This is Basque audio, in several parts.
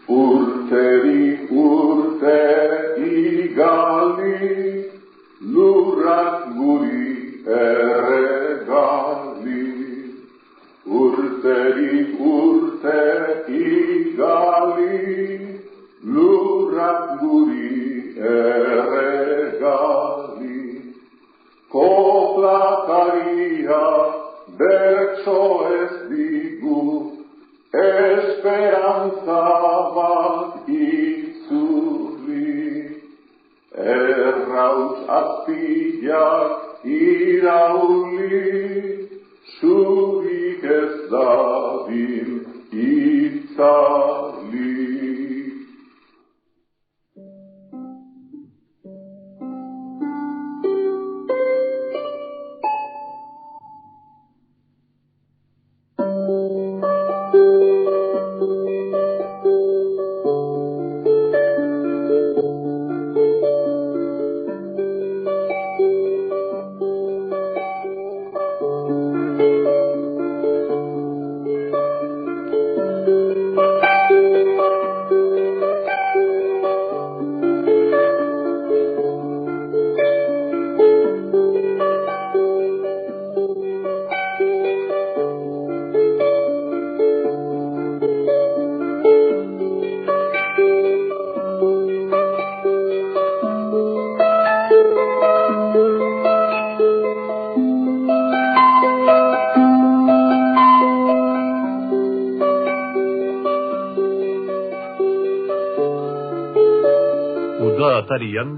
Urteri urte igali, lurrak guri erregali. Urteri urte igali, lurrak guri erregali. Koplakaria bertso ez digu, esperantza bat itzuli. Errauz azpiak irauli, zurik ez dadin itzali. Atarian,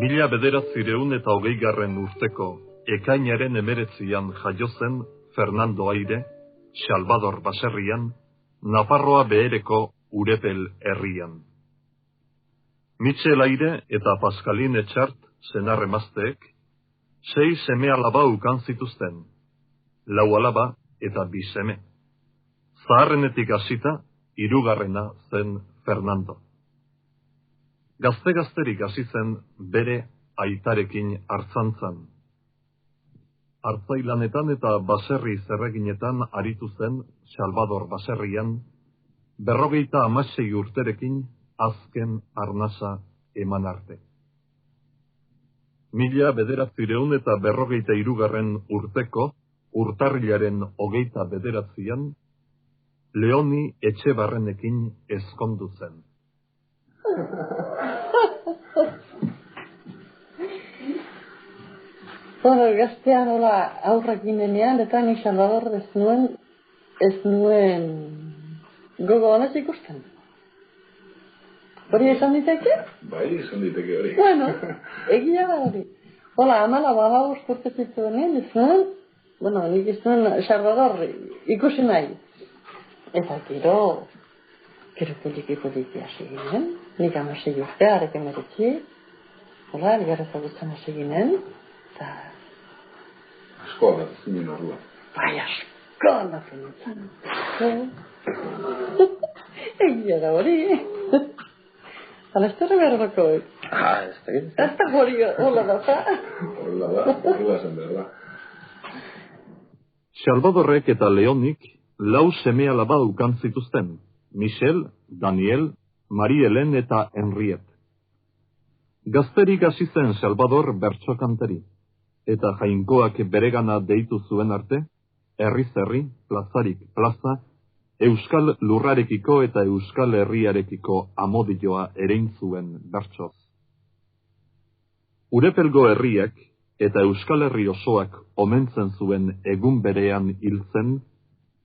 1920 urteko ekainaren 19an jaio zen Fernando Aire, Salvador baserrian, Nafarroa behereko Urepel herrian. Michel Aire eta Pascaline Etxart senar emazteek 6 seme-alaba ukan zituzten, 4 alaba eta 2 seme. Zaharrenetik hasita, 3. zen Fernando. Gazte-gazterik hasi zen bere aitarekin artzantzan. Artzailanetan eta baserri zerreginetan aritu zen Salvador baserrian, 56 urterekin azken arnasa eman arte. 1953 urteko urtarrilaren 29an, Leoni Etxebarrenekin ezkondu zen. Gaztean aurrak ginenean, eta ni Salvador ez nuen gogo honez ikusten. Hori esan diteke? Bai, esan diteke hori. Bueno, egia da hori. 14 urte zituenean, ez nuen, nik ez nuen Salvador ikusi nahi. Eta gero poliki hasi ginen, nik 16 urte, arek emeretzi, elgarra ezagutzen hasi ginen, eta... Asko aldatzen zinen orduan. Bai, asko aldatzen zen. Egia da hori. Hala ez terre berbako hori. Ez da hori hola da. Horrela zen behar da. Salvadorrek eta Leonik 4 seme-alaba ukan zituzten, Michel, Daniel, Marie-Helen eta Henriette. Gazterik hasi zen Salvador bertsokantari, eta jainkoak beregana deitu zuen arte, herriz herri, plazarik plaza, euskal lurrarekiko eta euskal herriarekiko amodioa erein zuen bertsoz. Urepelgo herriak eta euskal herri osoak omentzen zuen egun berean hiltzen,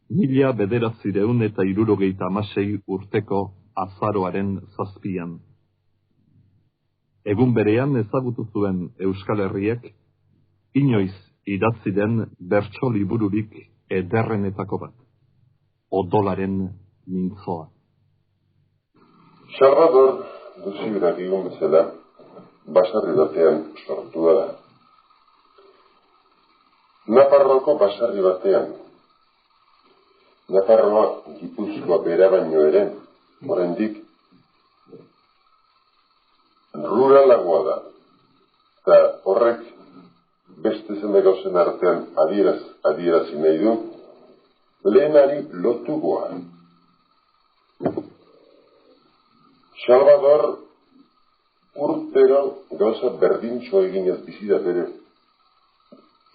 1976 urteko azaroaren 7. Egun berean ezagutu zuen euskal herriek, inoiz idatzi den bertso libururik ederrenetako bat, Odolaren mintzoa. Salvador, duziberak egon bezala, basarri batean sortua da. Nafarroako basarri batean. Nafarroa Gipuzkoa bera baino ere, oraindik ruralagoa da. Eta horrek beste zeme gauzen artean adierazi nahi du, lehenari lotugoa. Salvador urtero gauza berdintxo eginez bizi da bere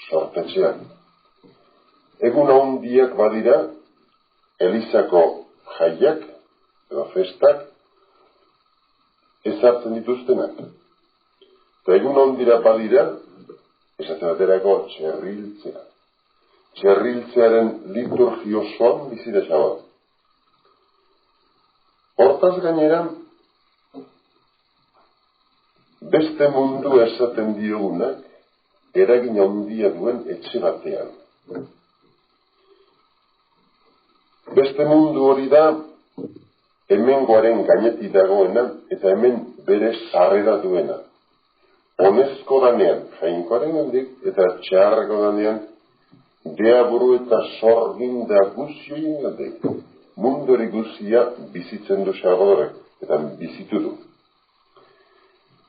sortetxean. Egun handiak badira, Elizako jaiak edo festak ezartzen dituztenak. Eta egun handira badira, esaten baterako txerriltzea. Txerriltzearen liturgiosoan bizi da Salvador. Hortaz gainera, beste mundu esaten diogunak eragin handia duen etxe batean. Beste mundu hori da hemengoaren gainetik dagoena eta hemen bere sarrera duena. Honezko danean, jainkoaren handik eta txarreko danean, deaburu eta sorginda guzioien handik. Mundu hori guzia bizitzen du Salvadorek eta bizitu du.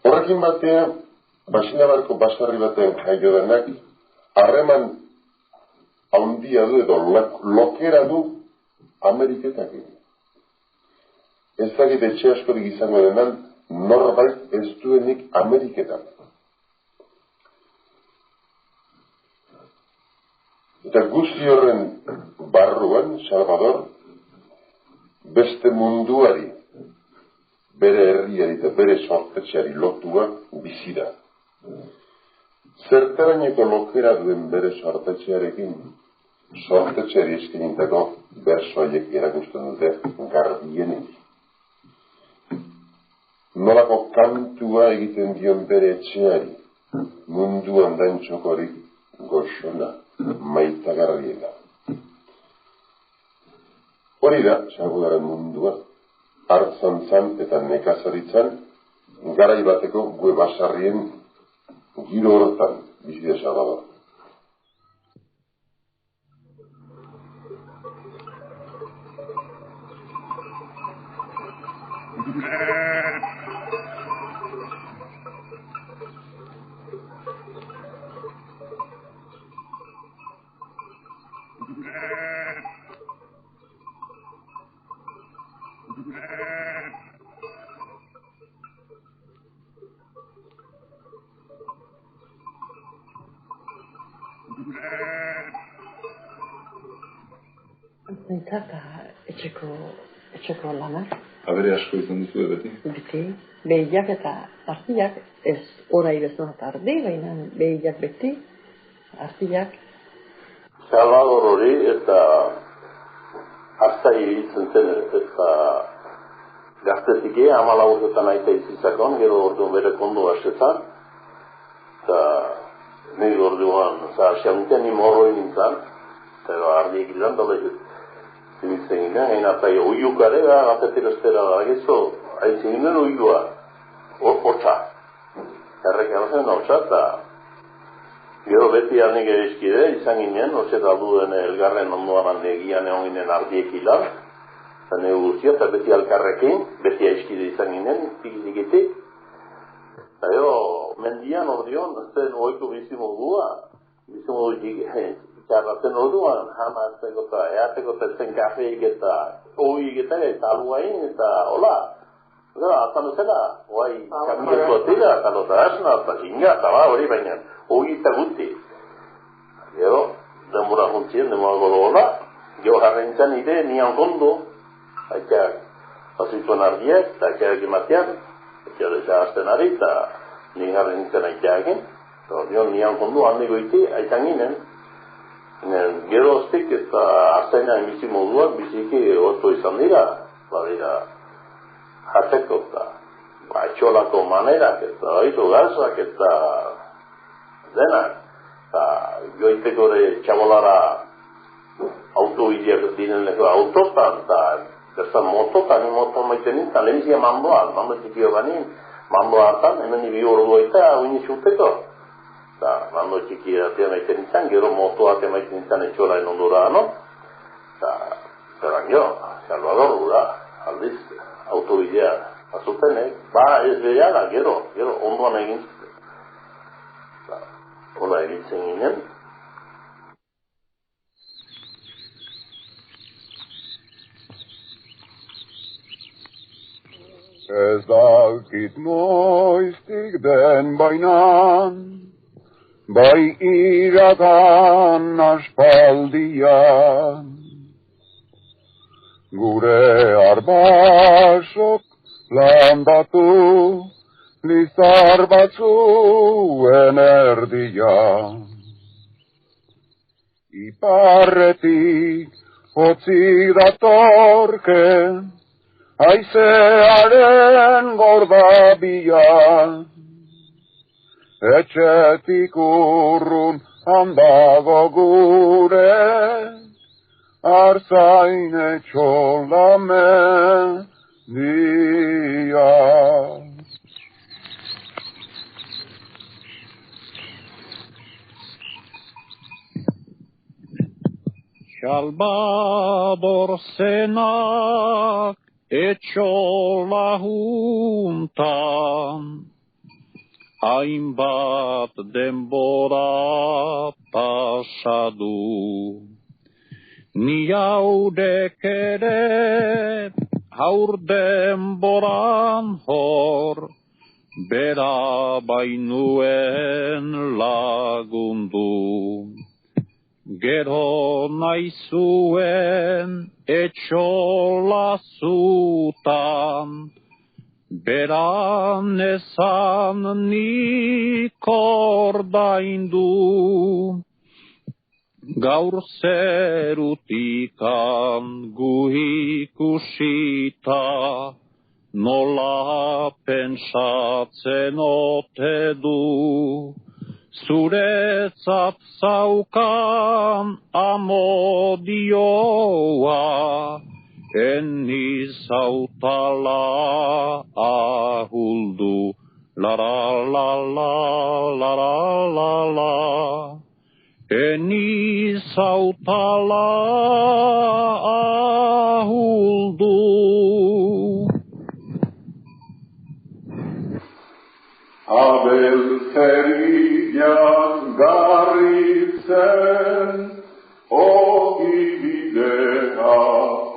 Horrekin batean, Baxinabarko basarri batean jaio denak, harreman handia du edo lokera du Ameriketak. Ez dakit etxe askorik izango denan, norbait ez duenik Ameriketan. Eta guzti horren barruan, Salvador, beste munduari, bere herriari eta bere sortetxeari lotua bizi da. Zertaraineko lokera duen bere sortetxearekin, sortetxeari eskenintako bersoaiek erakusten dute garbienik. Nolako kantua egiten dion bere etxeari, munduan dantxokorik goxona, maitagarriena. Hori da, Salvadorren mundua, hartzantzan eta nekazaritzan, garai bateko gue basarrien giro horretan bizi da Salvador. Zentzata etxeko lanak. Abere asko izan duzu beti? Beti, behiak eta artiak, ez orai bezala eta ardi, baina behiak beti, artiak. Salvador hori eta hartzai egiten zen eta gaztetik 14 urtetan aita izitzakon, gero orduan bere kondo hasetan, eta nire orduan, asianiten ni morroi nintzen, eta ardiek izan dola zimitzen ginen, hain atai oiukare, gazetik estera da, gezo, haitzen ginen oiua, hotza, errek errazen hotza, eta gero beti hanik eskide, izan ginen, hortzet alduen elgarren ondoan egian egon ginen ardiek hilan, eta nire guztia, eta beti alkarrekin, beti eskide izan ginen, piknikitik, eta gero, mendian ordeon, zen oiko bizimodua txarratzen orduan, jamazteko eta eateko eta zen kafeik eta oik eta aluain eta hola. Gara, azan bezala, oai kaminatu atira, eta lota asna, eta jinga, eta hori baina, oik eta guti. Gero, denbora juntzien, denbora golo hola, gero jarrentzan ide, nian kondo, aitak pasituen ardiak, eta aitak ematean, aitak desagazten ari, eta nien jarrentzan aitakin, eta nian kondo handiko iti, aitan ginen, gero oztik eta hartzainan bizi moduak biziki oto izan dira, badira jateko eta etxolako manerak eta baitu garzak eta denak, eta joiteko txabolara autobideak dineneko autotan, eta bertan mototan, moto maiten nintzen, lehenizia mandoan, mando txikio ganin, mando hartan, hemen ibi ordu eta uini zuteko. Eta mando txiki atean maiten nintzen, gero motoak emaiten nintzen etxolaen ondora, no? Eta, zeran jo, Salvador gura, aldiz, autobidea azutenek, ez bereala, gero, ondoan egin zuten. Eta, hola egitzen ginen. dakit noiztik den bainan, bai iragan aspaldian. Gure arbasok landatu, lizar batzuen erdian. Iparretik hotzik datorken, haizearen gordabian. Etxetik urrun handago gure, arzain etxolamen dia. Salvador zenak etxola juntan, hainbat denbora pasadu. Ni haudek ere haur denboran hor, bera bainuen lagundu. Gero nahi zuen etxola zutan, beran ezan nik ordaindu. Gaur zerutikan gu ikusita, nola pentsatzen ote du. Zuretzat zaukan amodioa, eniz hautala ahuldu. La la la la la la la, eniz hautala ahuldu. Abel Zerian garritzen, ogi bidea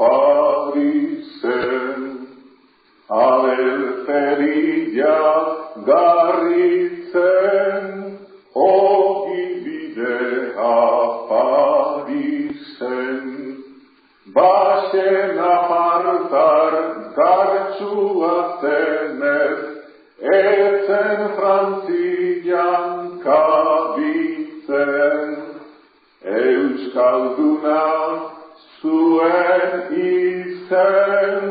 parizen. Abel Zerian garritzen, ogi bidea parizen. Baxen apartar gartxua zenez, etzen Frantzian kabitzen, Euskalduna zuen izen,